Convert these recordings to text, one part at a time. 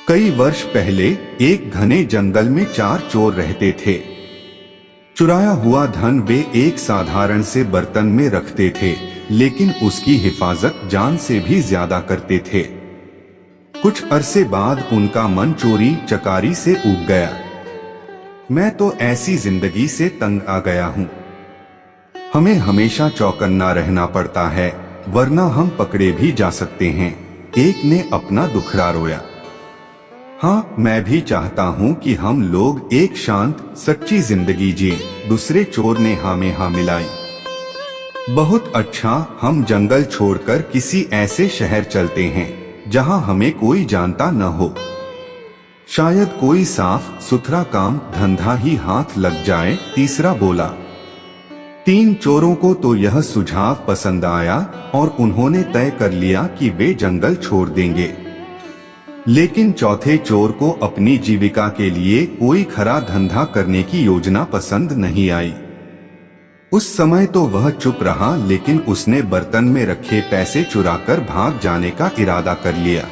कई वर्ष पहले एक घने जंगल में 4 चोर रहते थे। चुराया हुआ धन वे एक साधारण से बर्तन में रखते थे, लेकिन उसकी हिफाजत जान से भी ज्यादा करते थे। कुछ अरसे बाद उनका मन चोरी चकारी से ऊब गया। मैं तो ऐसी जिंदगी से तंग आ गया हूँ। हमें हमेशा चौकन्ना रहना पड़ता है, वरना हम पकड़े भी जा सकते हैं। एक ने अपना दुखड़ा रोया। हाँ, मैं भी चाहता हूँ कि हम लोग एक शांत सच्ची जिंदगी जिए। दूसरे चोर ने हाँ में हाँ मिलाई। बहुत अच्छा, हम जंगल छोड़कर किसी ऐसे शहर चलते हैं जहाँ हमें कोई जानता न हो। शायद कोई साफ सुथरा काम धंधा ही हाथ लग जाए। तीसरा बोला। 3 चोरों को तो यह सुझाव पसंद आया और उन्होंने तय कर लिया कि वे जंगल छोड़ देंगे। लेकिन चौथे चोर को अपनी जीविका के लिए कोई खरा धंधा करने की योजना पसंद नहीं आई। उस समय तो वह चुप रहा, लेकिन उसने बर्तन में रखे पैसे चुराकर भाग जाने का इरादा कर लिया।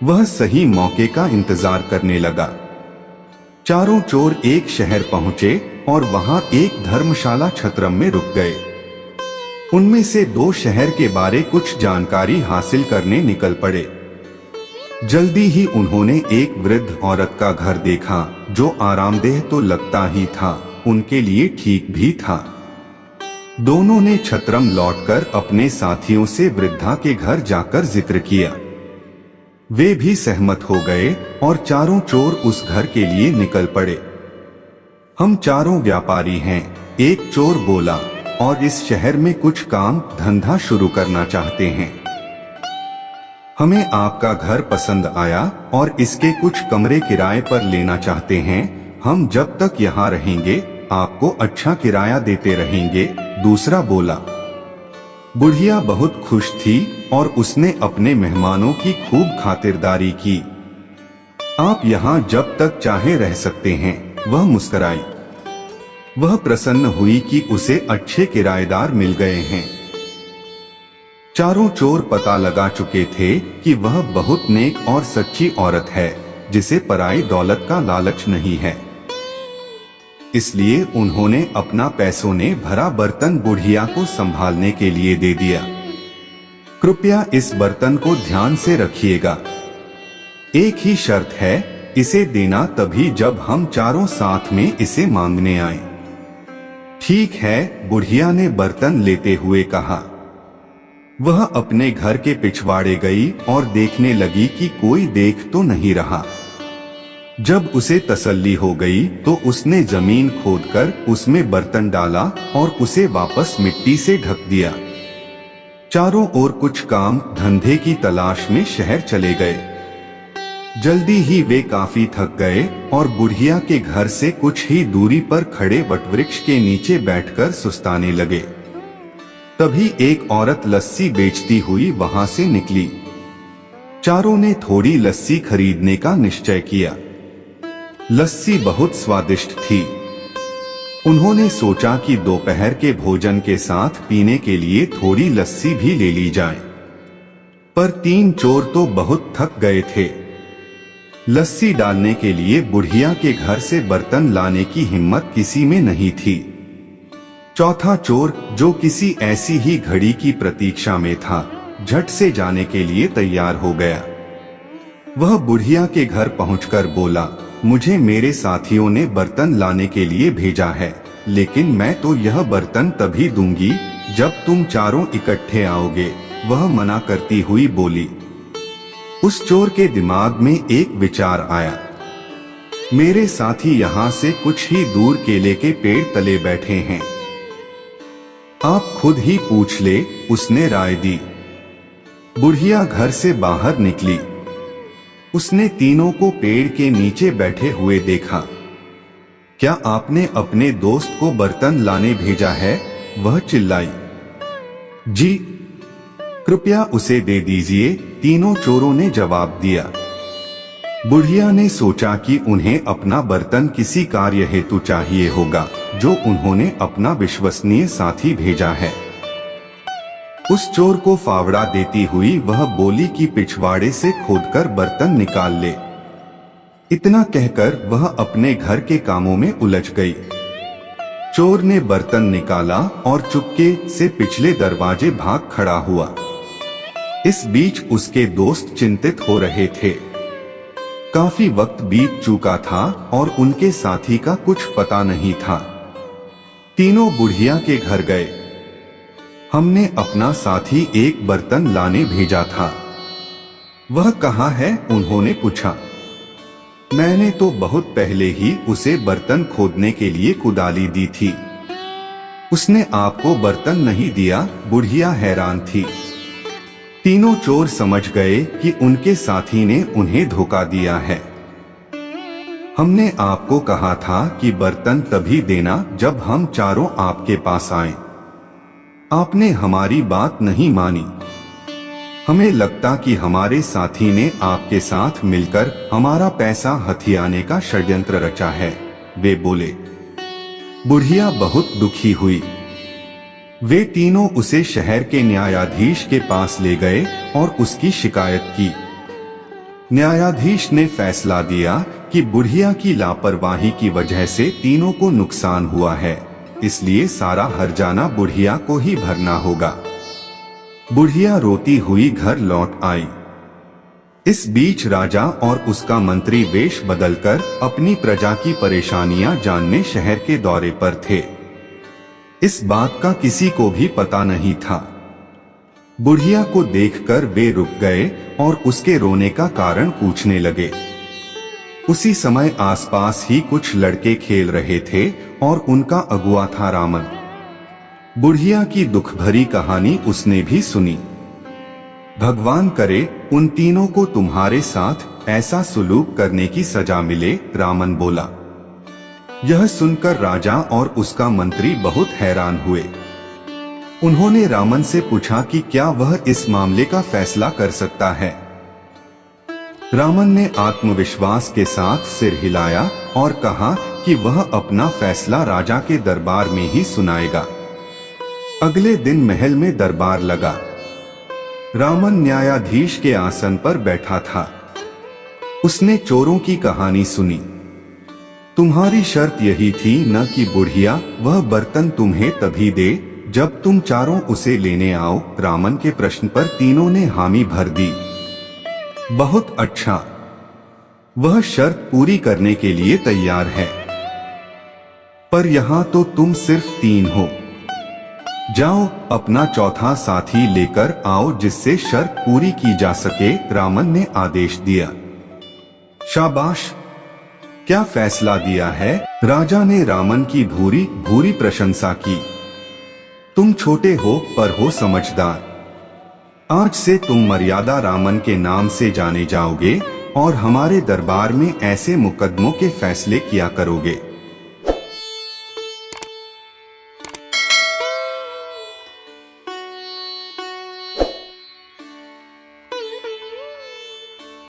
वह सही मौके का इंतजार करने लगा। चारों चोर एक शहर पहुंचे और वहां एक धर्मशाला छत्रम में रुक गए। उनमें से 2 शहर के बारे कुछ जानकारी हासिल करने निकल पड़े। जल्दी ही उन्होंने एक वृद्ध औरत का घर देखा, जो आरामदेह तो लगता ही था, उनके लिए ठीक भी था। दोनों ने छत्रम लौटकर अपने साथियों से वृद्धा के घर जाकर जिक्र किया। वे भी सहमत हो गए और चारों चोर उस घर के लिए निकल पड़े। हम चारों व्यापारी हैं, एक चोर बोला, और इस शहर में कुछ काम धंधा शुरू करना चाहते हैं। हमें आपका घर पसंद आया और इसके कुछ कमरे किराए पर लेना चाहते हैं। हम जब तक यहाँ रहेंगे आपको अच्छा किराया देते रहेंगे। दूसरा बोला। बुढ़िया बहुत खुश थी और उसने अपने मेहमानों की खूब खातिरदारी की। आप यहाँ जब तक चाहे रह सकते हैं, वह मुस्कुराई। वह प्रसन्न हुई कि उसे अच्छे किराएदार मिल गए हैं। चारों चोर पता लगा चुके थे कि वह बहुत नेक और सच्ची औरत है, जिसे पराई दौलत का लालच नहीं है। इसलिए उन्होंने अपना पैसों ने भरा बर्तन बुढ़िया को संभालने के लिए दे दिया। कृपया इस बर्तन को ध्यान से रखिएगा। एक ही शर्त है, इसे देना तभी जब हम चारों साथ में इसे मांगने आए। ठीक है, बुढ़िया ने बर्तन लेते हुए कहा। वह अपने घर के पिछवाड़े गई और देखने लगी कि कोई देख तो नहीं रहा। जब उसे तसल्ली हो गई तो उसने जमीन खोदकर उसमें बर्तन डाला और उसे वापस मिट्टी से ढक दिया। चारों ओर कुछ काम धंधे की तलाश में शहर चले गए। जल्दी ही वे काफी थक गए और बुढ़िया के घर से कुछ ही दूरी पर खड़े वटवृक्ष के नीचे बैठकर सुस्ताने लगे। तभी एक औरत लस्सी बेचती हुई वहां से निकली। चारों ने थोड़ी लस्सी खरीदने का निश्चय किया। लस्सी बहुत स्वादिष्ट थी। उन्होंने सोचा कि दोपहर के भोजन के साथ पीने के लिए थोड़ी लस्सी भी ले ली जाए। पर 3 चोर तो बहुत थक गए थे। लस्सी डालने के लिए बुढ़िया के घर से बर्तन लाने की हिम्मत किसी में नहीं थी। चौथा चोर, जो किसी ऐसी ही घड़ी की प्रतीक्षा में था, झट से जाने के लिए तैयार हो गया। वह बुढ़िया के घर पहुंचकर बोला, मुझे मेरे साथियों ने बर्तन लाने के लिए भेजा है, लेकिन मैं तो यह बर्तन तभी दूंगी जब तुम चारों इकट्ठे आओगे। वह मना करती हुई बोली। उस चोर के दिमाग में एक विचार आया। मेरे साथी यहाँ से कुछ ही दूर केले के पेड़ तले बैठे हैं, आप खुद ही पूछ ले, उसने राय दी। बुढ़िया घर से बाहर निकली। उसने तीनों को पेड़ के नीचे बैठे हुए देखा। क्या आपने अपने दोस्त को बर्तन लाने भेजा है? वह चिल्लाई। जी, कृपया उसे दे दीजिए, तीनों चोरों ने जवाब दिया। बुढ़िया ने सोचा कि उन्हें अपना बर्तन किसी कार्य हेतु चाहिए होगा, जो उन्होंने अपना विश्वसनीय साथी भेजा है। उस चोर को फावड़ा देती हुई वह बोली कि पिछवाड़े से खोदकर बर्तन निकाल ले। इतना कहकर वह अपने घर के कामों में उलझ गई। चोर ने बर्तन निकाला और चुपके से पिछले दरवाजे भाग खड़ा हुआ। इस बीच उसके दोस्त चिंतित हो रहे थे। काफी वक्त बीत चुका था और उनके साथी का कुछ पता नहीं था। तीनों बुढ़िया के घर गए। हमने अपना साथी एक बर्तन लाने भेजा था। वह कहाँ है? उन्होंने पूछा। मैंने तो बहुत पहले ही उसे बर्तन खोदने के लिए कुदाली दी थी। उसने आपको बर्तन नहीं दिया? बुढ़िया हैरान थी। तीनों चोर समझ गए कि उनके साथी ने उन्हें धोखा दिया है। हमने आपको कहा था कि बर्तन तभी देना जब हम चारों आपके पास आए। आपने हमारी बात नहीं मानी। हमें लगता कि हमारे साथी ने आपके साथ मिलकर हमारा पैसा हथियाने का षड्यंत्र रचा है, वे बोले। बुढ़िया बहुत दुखी हुई। वे तीनों उसे शहर के न्यायाधीश के पास ले गए और उसकी शिकायत की। न्यायाधीश ने फैसला दिया कि बुढ़िया की लापरवाही की वजह से तीनों को नुकसान हुआ है, इसलिए सारा हर्जाना बुढ़िया को ही भरना होगा। बुढ़िया रोती हुई घर लौट आई। इस बीच राजा और उसका मंत्री वेश बदलकर अपनी प्रजा की परेशानियां जानने शहर के दौरे पर थे। इस बात का किसी को भी पता नहीं था। बुढ़िया को देखकर वे रुक गए और उसके रोने का कारण पूछने लगे। उसी समय आसपास ही कुछ लड़के खेल रहे थे और उनका अगुआ था रामन। बुढ़िया की दुख भरी कहानी उसने भी सुनी। भगवान करे उन तीनों को तुम्हारे साथ ऐसा सुलूक करने की सजा मिले, रामन बोला। यह सुनकर राजा और उसका मंत्री बहुत हैरान हुए। उन्होंने रामन से पूछा कि क्या वह इस मामले का फैसला कर सकता है। रामन ने आत्मविश्वास के साथ सिर हिलाया और कहा कि वह अपना फैसला राजा के दरबार में ही सुनाएगा। अगले दिन महल में दरबार लगा। रामन न्यायाधीश के आसन पर बैठा था। उसने चोरों की कहानी सुनी। तुम्हारी शर्त यही थी न कि बुढ़िया वह बर्तन तुम्हें तभी दे जब तुम चारों उसे लेने आओ? रामन के प्रश्न पर तीनों ने हामी भर दी। बहुत अच्छा, वह शर्त पूरी करने के लिए तैयार है। पर यहाँ तो तुम सिर्फ 3 हो। जाओ अपना चौथा साथी लेकर आओ जिससे शर्त पूरी की जा सके, रामन ने आदेश दिया। शाबाश, क्या फैसला दिया है? राजा ने रामन की भूरी भूरी प्रशंसा की। तुम छोटे हो पर हो समझदार। आज से तुम मर्यादा रामन के नाम से जाने जाओगे और हमारे दरबार में ऐसे मुकदमों के फैसले किया करोगे।